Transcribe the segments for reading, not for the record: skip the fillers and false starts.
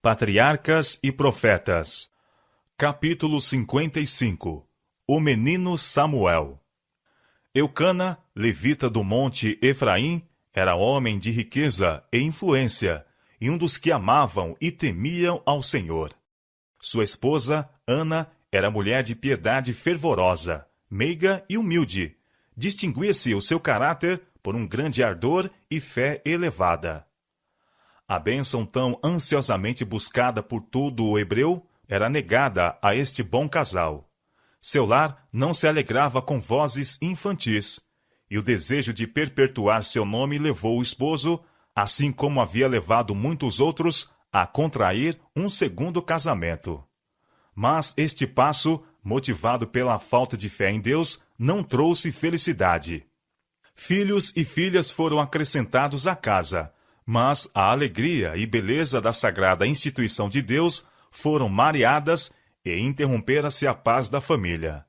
Patriarcas e Profetas. Capítulo 55. O menino Samuel. Eucana, levita do monte Efraim, era homem de riqueza e influência, e um dos que amavam e temiam ao Senhor. Sua esposa, Ana, era mulher de piedade fervorosa, meiga e humilde. Distinguia-se o seu caráter por um grande ardor e fé elevada. A bênção tão ansiosamente buscada por todo o hebreu era negada a este bom casal. Seu lar não se alegrava com vozes infantis, e o desejo de perpetuar seu nome levou o esposo, assim como havia levado muitos outros, a contrair um segundo casamento. Mas este passo, motivado pela falta de fé em Deus, não trouxe felicidade. Filhos e filhas foram acrescentados à casa, mas a alegria e beleza da sagrada instituição de Deus foram mareadas e interrompera-se a paz da família.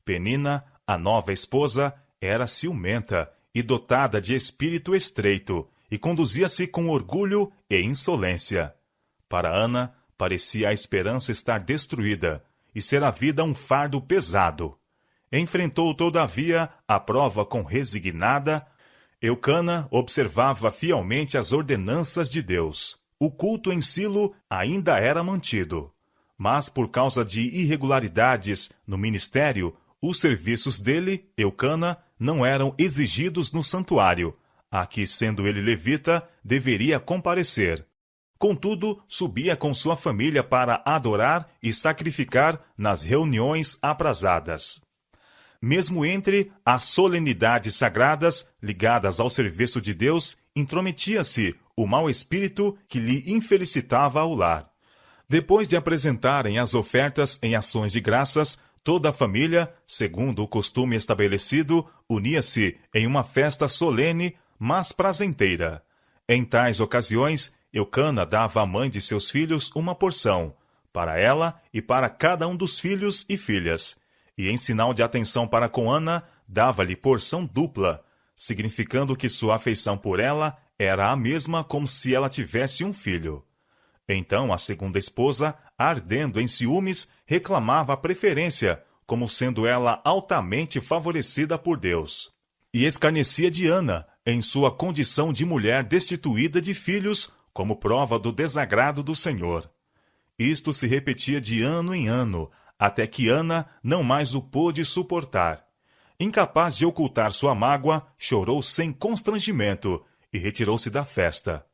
Penina, a nova esposa, era ciumenta e dotada de espírito estreito, e conduzia-se com orgulho e insolência. Para Ana, parecia a esperança estar destruída, e ser a vida um fardo pesado. Enfrentou, todavia, a prova com resignada. Eucana observava fielmente as ordenanças de Deus. O culto em Silo ainda era mantido, mas por causa de irregularidades no ministério, os serviços dele, Eucana, não eram exigidos no santuário, a que, sendo ele levita, deveria comparecer. Contudo, subia com sua família para adorar e sacrificar nas reuniões aprazadas. Mesmo entre as solenidades sagradas ligadas ao serviço de Deus, intrometia-se o mau espírito que lhe infelicitava o lar. Depois de apresentarem as ofertas em ações de graças, toda a família, segundo o costume estabelecido, unia-se em uma festa solene, mas prazenteira. Em tais ocasiões, Eucana dava à mãe de seus filhos uma porção, para ela e para cada um dos filhos e filhas, e em sinal de atenção para com Ana, dava-lhe porção dupla, significando que sua afeição por ela era a mesma como se ela tivesse um filho. Então a segunda esposa, ardendo em ciúmes, reclamava a preferência, como sendo ela altamente favorecida por Deus. E escarnecia de Ana, em sua condição de mulher destituída de filhos, como prova do desagrado do Senhor. Isto se repetia de ano em ano, até que Ana não mais o pôde suportar. Incapaz de ocultar sua mágoa, chorou sem constrangimento e retirou-se da festa.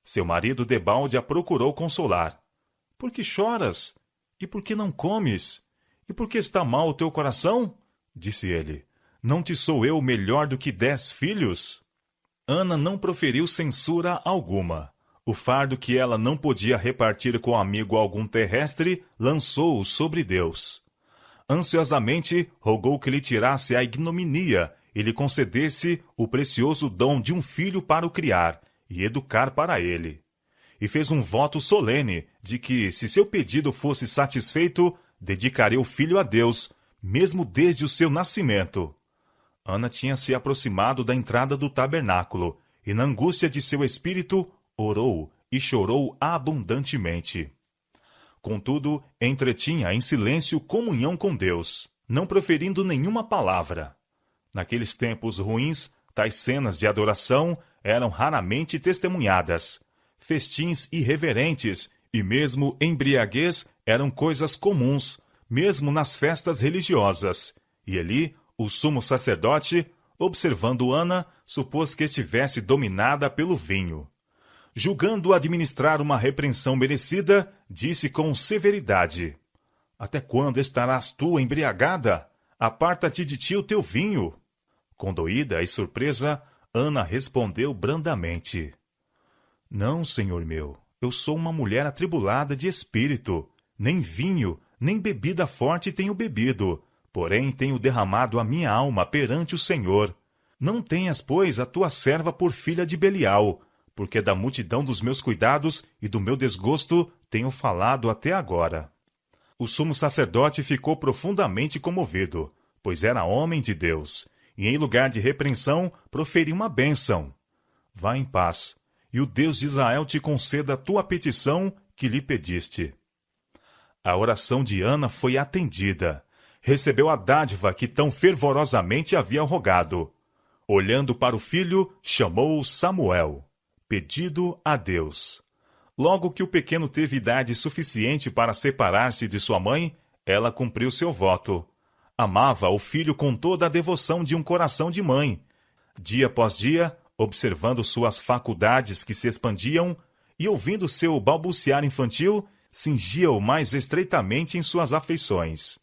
Seu marido debalde a procurou consolar. — Por que choras? E por que não comes? E por que está mal o teu coração? Disse ele. — Não te sou eu melhor do que 10 filhos? Ana não proferiu censura alguma. O fardo que ela não podia repartir com amigo algum terrestre, lançou-o sobre Deus. Ansiosamente, rogou que lhe tirasse a ignominia e lhe concedesse o precioso dom de um filho para o criar e educar para ele. E fez um voto solene de que, se seu pedido fosse satisfeito, dedicaria o filho a Deus, mesmo desde o seu nascimento. Ana tinha se aproximado da entrada do tabernáculo, e na angústia de seu espírito, orou e chorou abundantemente. Contudo, entretinha em silêncio comunhão com Deus, não proferindo nenhuma palavra. Naqueles tempos ruins, tais cenas de adoração eram raramente testemunhadas. Festins irreverentes e mesmo embriaguez eram coisas comuns, mesmo nas festas religiosas. E ali, o sumo sacerdote, observando Ana, supôs que estivesse dominada pelo vinho. Julgando administrar uma repreensão merecida, disse com severidade: — Até quando estarás tu embriagada? Aparta-te de ti o teu vinho. Condoída e surpresa, Ana respondeu brandamente: — Não, senhor meu, eu sou uma mulher atribulada de espírito. Nem vinho, nem bebida forte tenho bebido, porém tenho derramado a minha alma perante o Senhor. Não tenhas, pois, a tua serva por filha de Belial, porque da multidão dos meus cuidados e do meu desgosto tenho falado até agora. O sumo sacerdote ficou profundamente comovido, pois era homem de Deus, e em lugar de repreensão, proferiu uma bênção. Vá em paz, e o Deus de Israel te conceda a tua petição, que lhe pediste. A oração de Ana foi atendida. Recebeu a dádiva que tão fervorosamente havia rogado. Olhando para o filho, chamou-o Samuel, pedido a Deus. Logo que o pequeno teve idade suficiente para separar-se de sua mãe, ela cumpriu seu voto. Amava o filho com toda a devoção de um coração de mãe. Dia após dia, observando suas faculdades que se expandiam e ouvindo seu balbuciar infantil, cingia-o mais estreitamente em suas afeições.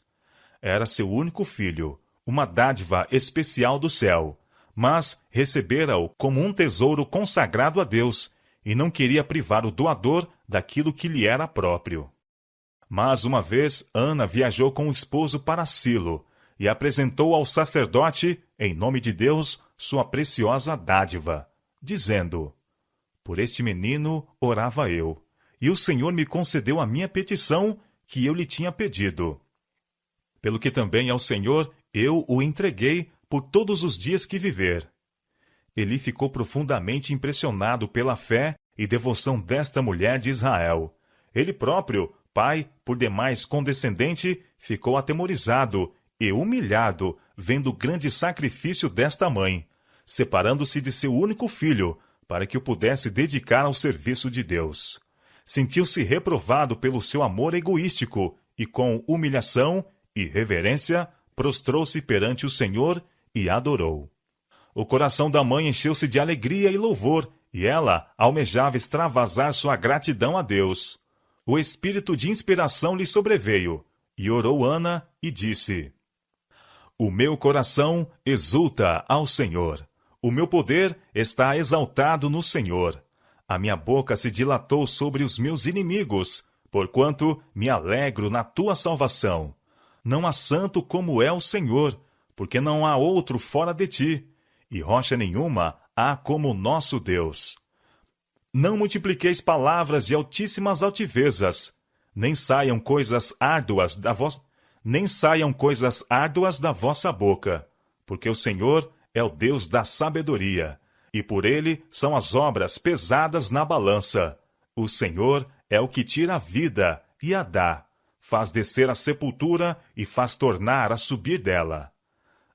Era seu único filho, uma dádiva especial do céu, mas recebera-o como um tesouro consagrado a Deus e não queria privar o doador daquilo que lhe era próprio. Mas uma vez Ana viajou com o esposo para Silo e apresentou ao sacerdote, em nome de Deus, sua preciosa dádiva, dizendo: Por este menino orava eu, e o Senhor me concedeu a minha petição que eu lhe tinha pedido. Pelo que também ao Senhor eu o entreguei por todos os dias que viver. Ele ficou profundamente impressionado pela fé e devoção desta mulher de Israel. Ele próprio, pai, por demais condescendente, ficou atemorizado e humilhado vendo o grande sacrifício desta mãe, separando-se de seu único filho, para que o pudesse dedicar ao serviço de Deus. Sentiu-se reprovado pelo seu amor egoístico e, com humilhação e reverência, prostrou-se perante o Senhor e adorou. O coração da mãe encheu-se de alegria e louvor, e ela almejava extravasar sua gratidão a Deus. O espírito de inspiração lhe sobreveio, e orou Ana e disse: O meu coração exulta ao Senhor. O meu poder está exaltado no Senhor. A minha boca se dilatou sobre os meus inimigos, porquanto me alegro na tua salvação. Não há santo como é o Senhor, porque não há outro fora de ti, e rocha nenhuma há como o nosso Deus. Não multipliqueis palavras de altíssimas altivezas, nem saiam coisas árduas da vossa boca, porque o Senhor é o Deus da sabedoria, e por ele são as obras pesadas na balança. O Senhor é o que tira a vida e a dá, faz descer a sepultura e faz tornar a subir dela.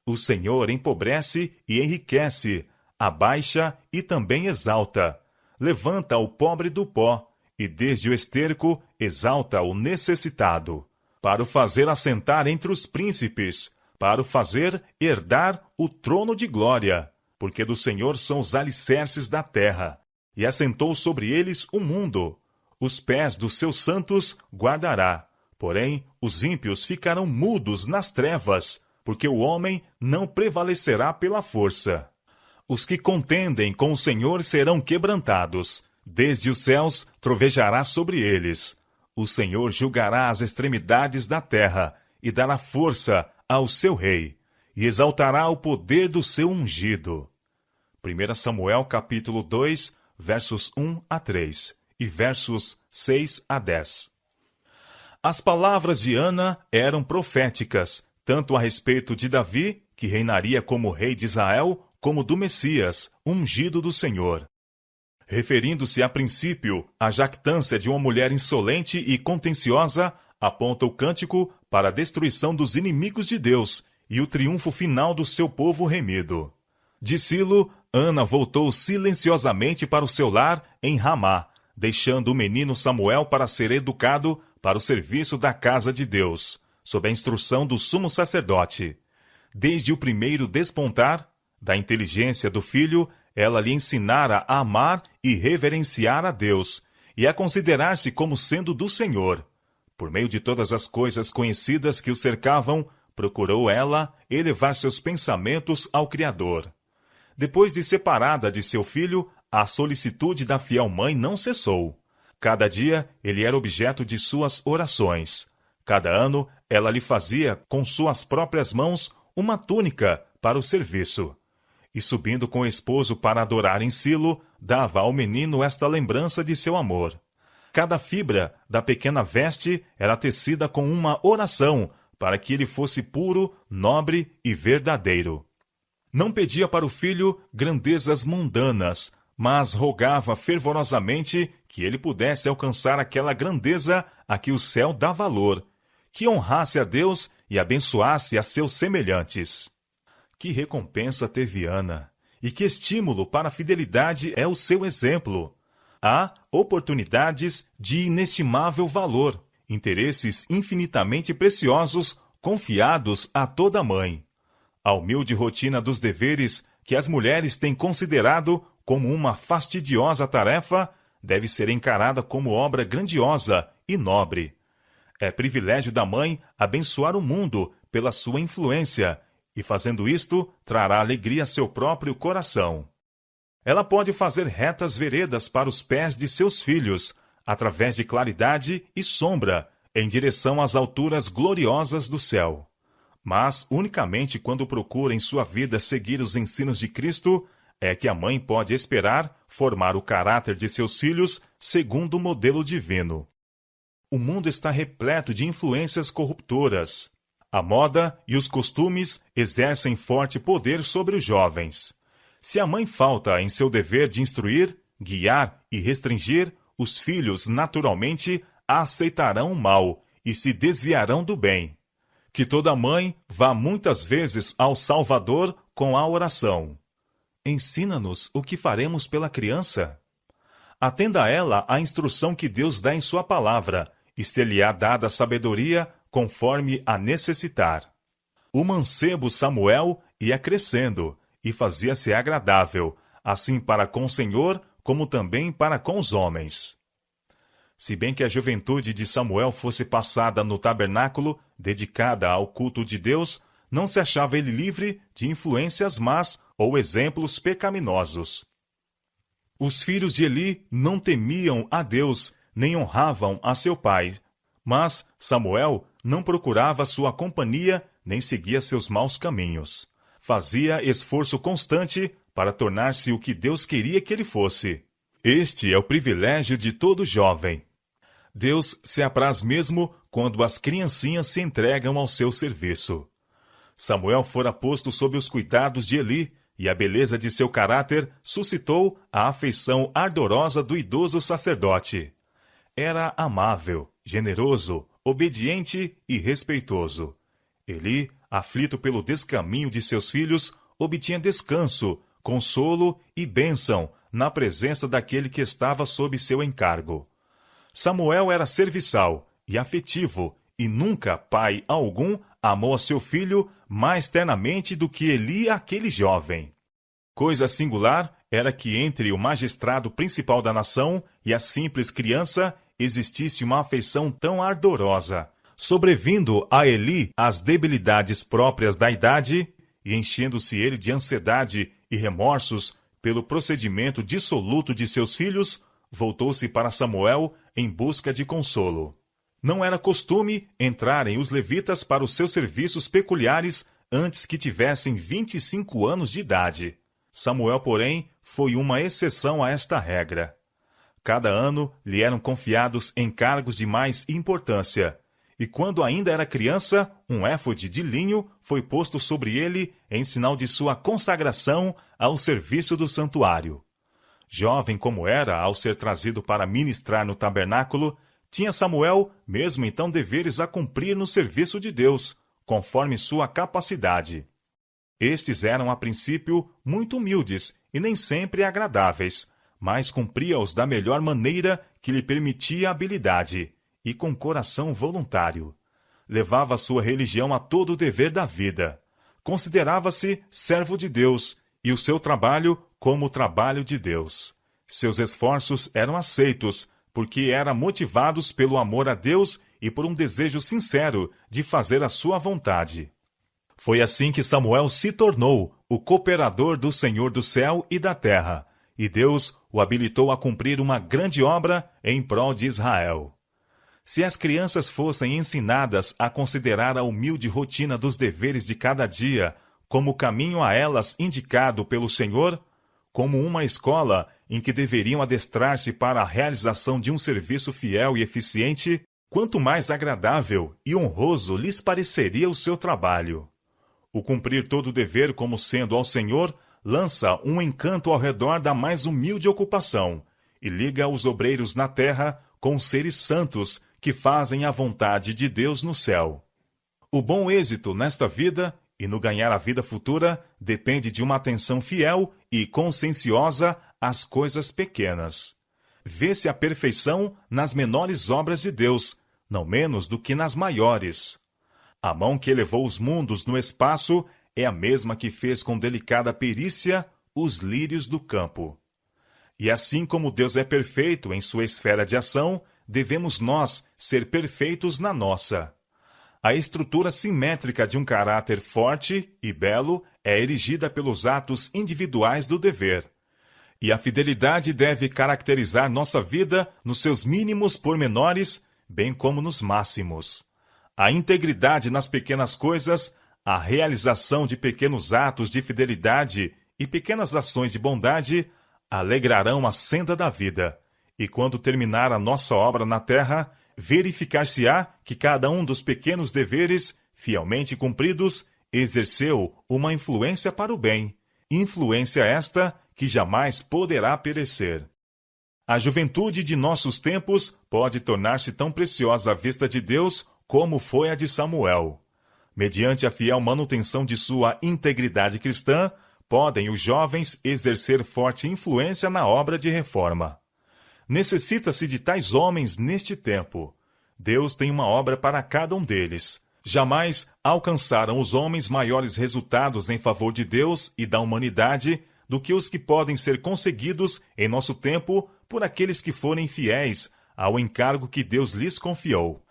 O Senhor empobrece e enriquece, abaixa e também exalta. Levanta o pobre do pó, e desde o esterco exalta o necessitado, para o fazer assentar entre os príncipes, para o fazer herdar o trono de glória, porque do Senhor são os alicerces da terra, e assentou sobre eles o mundo. Os pés dos seus santos guardará, porém os ímpios ficarão mudos nas trevas, porque o homem não prevalecerá pela força. Os que contendem com o Senhor serão quebrantados, desde os céus trovejará sobre eles. O Senhor julgará as extremidades da terra, e dará força ao seu rei, e exaltará o poder do seu ungido. 1 Samuel capítulo 2, versos 1 a 3, e versos 6 a 10. As palavras de Ana eram proféticas, tanto a respeito de Davi, que reinaria como rei de Israel, como do Messias, ungido do Senhor. Referindo-se a princípio à jactância de uma mulher insolente e contenciosa, aponta o cântico para a destruição dos inimigos de Deus e o triunfo final do seu povo remido. De Silo, Ana voltou silenciosamente para o seu lar em Ramá, deixando o menino Samuel para ser educado para o serviço da casa de Deus, sob a instrução do sumo sacerdote. Desde o primeiro despontar da inteligência do filho, ela lhe ensinara a amar e reverenciar a Deus, e a considerar-se como sendo do Senhor. Por meio de todas as coisas conhecidas que o cercavam, procurou ela elevar seus pensamentos ao Criador. Depois de separada de seu filho, a solicitude da fiel mãe não cessou. Cada dia ele era objeto de suas orações. Cada ano ela lhe fazia com suas próprias mãos uma túnica para o serviço. E subindo com o esposo para adorar em Silo, dava ao menino esta lembrança de seu amor. Cada fibra da pequena veste era tecida com uma oração, para que ele fosse puro, nobre e verdadeiro. Não pedia para o filho grandezas mundanas, mas rogava fervorosamente que ele pudesse alcançar aquela grandeza a que o céu dá valor, que honrasse a Deus e abençoasse a seus semelhantes. Que recompensa teve Ana, e que estímulo para a fidelidade é o seu exemplo. Há oportunidades de inestimável valor, interesses infinitamente preciosos confiados a toda mãe. A humilde rotina dos deveres que as mulheres têm considerado como uma fastidiosa tarefa deve ser encarada como obra grandiosa e nobre. É privilégio da mãe abençoar o mundo pela sua influência, e fazendo isto, trará alegria a seu próprio coração. Ela pode fazer retas veredas para os pés de seus filhos, através de claridade e sombra, em direção às alturas gloriosas do céu. Mas unicamente quando procura em sua vida seguir os ensinos de Cristo, é que a mãe pode esperar formar o caráter de seus filhos segundo o modelo divino. O mundo está repleto de influências corruptoras. A moda e os costumes exercem forte poder sobre os jovens. Se a mãe falta em seu dever de instruir, guiar e restringir, os filhos naturalmente aceitarão o mal e se desviarão do bem. Que toda mãe vá muitas vezes ao Salvador com a oração: ensina-nos o que faremos pela criança. Atenda a ela a instrução que Deus dá em sua palavra, e ser-lhe-á dada sabedoria conforme a necessitar. O mancebo Samuel ia crescendo, e fazia-se agradável, assim para com o Senhor, como também para com os homens. Se bem que a juventude de Samuel fosse passada no tabernáculo, dedicada ao culto de Deus, não se achava ele livre de influências más ou exemplos pecaminosos. Os filhos de Eli não temiam a Deus, nem honravam a seu pai. Mas Samuel não procurava sua companhia, nem seguia seus maus caminhos. Fazia esforço constante para tornar-se o que Deus queria que ele fosse. Este é o privilégio de todo jovem. Deus se apraz mesmo quando as criancinhas se entregam ao seu serviço. Samuel fora posto sob os cuidados de Eli, e a beleza de seu caráter suscitou a afeição ardorosa do idoso sacerdote. Era amável, generoso, obediente e respeitoso. Eli, aflito pelo descaminho de seus filhos, obtinha descanso, consolo e bênção na presença daquele que estava sob seu encargo. Samuel era serviçal e afetivo, e nunca pai algum amou a seu filho mais ternamente do que Eli aquele jovem. Coisa singular era que entre o magistrado principal da nação e a simples criança existisse uma afeição tão ardorosa, sobrevindo a Eli as debilidades próprias da idade e enchendo-se ele de ansiedade e remorsos pelo procedimento dissoluto de seus filhos, voltou-se para Samuel em busca de consolo. Não era costume entrarem os levitas para os seus serviços peculiares antes que tivessem 25 anos de idade. Samuel, porém, foi uma exceção a esta regra. Cada ano lhe eram confiados encargos de mais importância, e quando ainda era criança, um éfode de linho foi posto sobre ele em sinal de sua consagração ao serviço do santuário. Jovem como era ao ser trazido para ministrar no tabernáculo, tinha Samuel mesmo então deveres a cumprir no serviço de Deus, conforme sua capacidade. Estes eram a princípio muito humildes e nem sempre agradáveis, mas cumpria-os da melhor maneira que lhe permitia a habilidade, e com coração voluntário. Levava sua religião a todo o dever da vida. Considerava-se servo de Deus, e o seu trabalho como o trabalho de Deus. Seus esforços eram aceitos, porque eram motivados pelo amor a Deus e por um desejo sincero de fazer a sua vontade. Foi assim que Samuel se tornou o cooperador do Senhor do céu e da terra, e Deus o habilitou a cumprir uma grande obra em prol de Israel. Se as crianças fossem ensinadas a considerar a humilde rotina dos deveres de cada dia como caminho a elas indicado pelo Senhor, como uma escola em que deveriam adestrar-se para a realização de um serviço fiel e eficiente, quanto mais agradável e honroso lhes pareceria o seu trabalho. O cumprir todo o dever como sendo ao Senhor lança um encanto ao redor da mais humilde ocupação, e liga os obreiros na terra com os seres santos que fazem a vontade de Deus no céu. O bom êxito nesta vida e no ganhar a vida futura depende de uma atenção fiel e conscienciosa às coisas pequenas. Vê-se a perfeição nas menores obras de Deus, não menos do que nas maiores. A mão que elevou os mundos no espaço é a mesma que fez com delicada perícia os lírios do campo. E assim como Deus é perfeito em sua esfera de ação, devemos nós ser perfeitos na nossa. A estrutura simétrica de um caráter forte e belo é erigida pelos atos individuais do dever. E a fidelidade deve caracterizar nossa vida nos seus mínimos pormenores, bem como nos máximos. A integridade nas pequenas coisas, a realização de pequenos atos de fidelidade e pequenas ações de bondade alegrarão a senda da vida. E quando terminar a nossa obra na terra, verificar-se-á que cada um dos pequenos deveres, fielmente cumpridos, exerceu uma influência para o bem, influência esta que jamais poderá perecer. A juventude de nossos tempos pode tornar-se tão preciosa à vista de Deus como foi a de Samuel. Mediante a fiel manutenção de sua integridade cristã, podem os jovens exercer forte influência na obra de reforma. Necessita-se de tais homens neste tempo. Deus tem uma obra para cada um deles. Jamais alcançaram os homens maiores resultados em favor de Deus e da humanidade do que os que podem ser conseguidos em nosso tempo por aqueles que forem fiéis ao encargo que Deus lhes confiou,